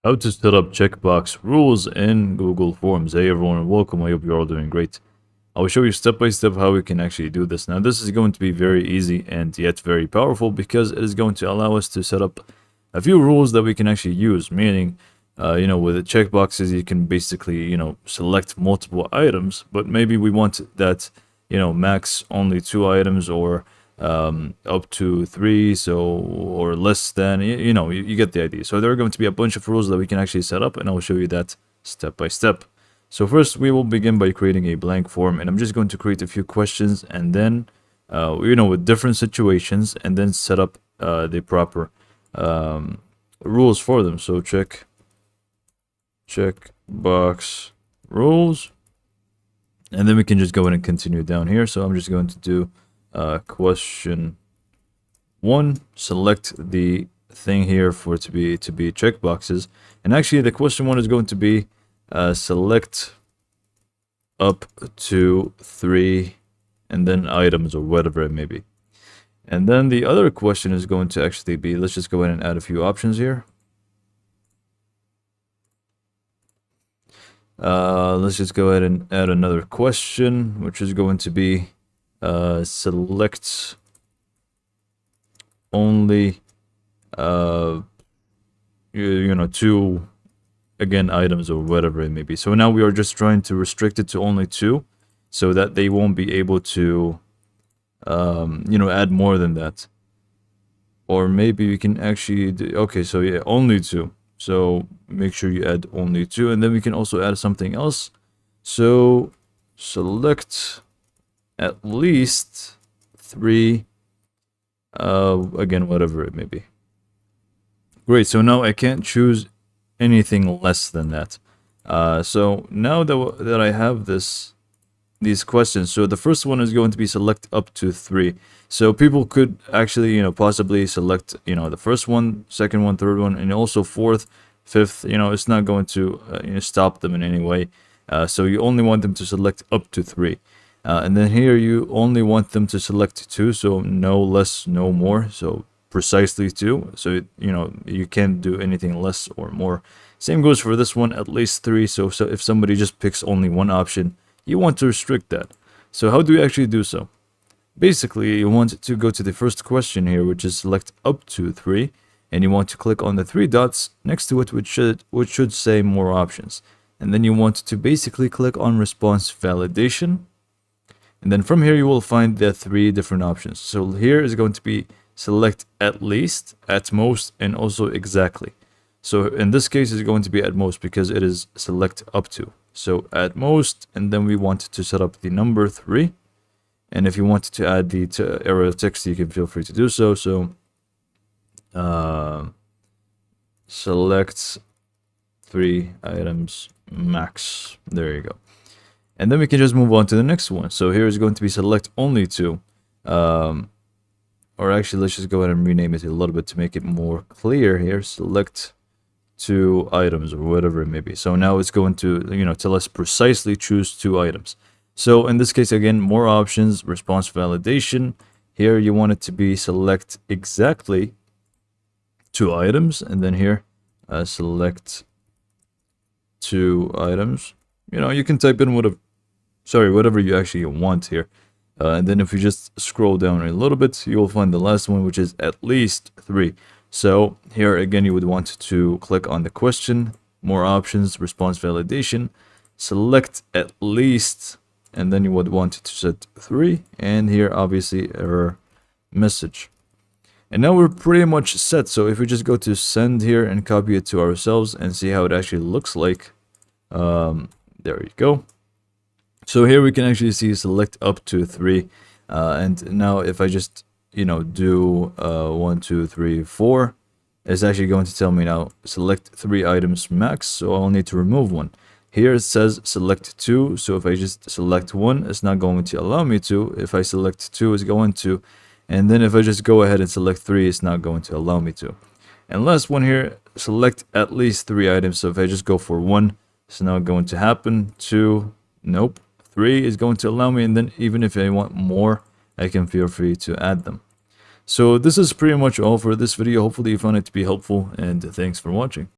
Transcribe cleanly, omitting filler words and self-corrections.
How to set up checkbox rules in Google Forms. Hey everyone and welcome. I hope you're all doing great. I will show you step by step how we can actually do this. Now this is going to be very easy and yet very powerful because it is going to allow us to set up a few rules that we can actually use. Meaning, with the checkboxes you can basically, select multiple items, but maybe we want that, max only 2 items or up to 3, so or less than, you get the idea. So there are going to be a bunch of rules that we can actually set up, and I'll show you that step by step. So first we will begin by creating a blank form, and I'm just going to create a few questions and then with different situations, and then set up the proper rules for them. So checkbox rules, and then we can just go ahead and continue down here. So I'm just going to do question 1, select the thing here for it to be checkboxes, and actually the question 1 is going to be select up to 3 and then items or whatever it may be. And then the other question is going to actually be, let's just go ahead and add a few options here. Let's just go ahead and add another question, which is going to be select only 2 again items or whatever it may be. So now we are just trying to restrict it to only 2 so that they won't be able to add more than that. Or maybe we can actually do, okay, so yeah, only 2. So make sure you add only 2, and then we can also add something else. So select at least 3, again, whatever it may be. Great, so now I can't choose anything less than that. So now that I have these questions, so the first one is going to be select up to 3. So people could actually, possibly select, the first one, second one, third one, and also fourth, fifth. It's not going to stop them in any way. So you only want them to select up to 3. And then here you only want them to select 2, so no less, no more, so precisely 2. So you can't do anything less or more. Same goes for this one, at least 3. So if somebody just picks only one option, you want to restrict that. So how do you actually do so? Basically, you want to go to the first question here, which is select up to 3, and you want to click on the 3 dots next to it, which should say more options. And then you want to basically click on response validation. And then from here, you will find the 3 different options. So here is going to be select at least, at most, and also exactly. So in this case, it's going to be at most because it is select up to. So at most, and then we want to set up the number 3. And if you wanted to add the area of text, you can feel free to do so. So select 3 items max. There you go. And then we can just move on to the next one. So here is going to be select only 2. Or actually, let's just go ahead and rename it a little bit to make it more clear here. Select 2 items or whatever it may be. So now it's going to, tell us precisely choose 2 items. So in this case, again, more options, response validation. Here you want it to be select exactly 2 items. And then here, select 2 items. You can type in whatever you actually want here. And then if you just scroll down a little bit, you will find the last one, which is at least 3. So here again, you would want to click on the question, more options, response validation, select at least, and then you would want to set 3. And here, obviously, error message. And now we're pretty much set. So if we just go to send here and copy it to ourselves and see how it actually looks like, there you go. So here we can actually see select up to 3. And now if I just, do 1, 2, 3, 4, it's actually going to tell me now select 3 items max. So I'll need to remove 1. Here it says select 2. So if I just select 1, it's not going to allow me to. If I select 2, it's going to. And then if I just go ahead and select 3, it's not going to allow me to. And last one here, select at least 3 items. So if I just go for 1, it's not going to happen. 2, nope. 3 is going to allow me, and then even if I want more, I can feel free to add them. So this is pretty much all for this video. Hopefully you found it to be helpful, and thanks for watching.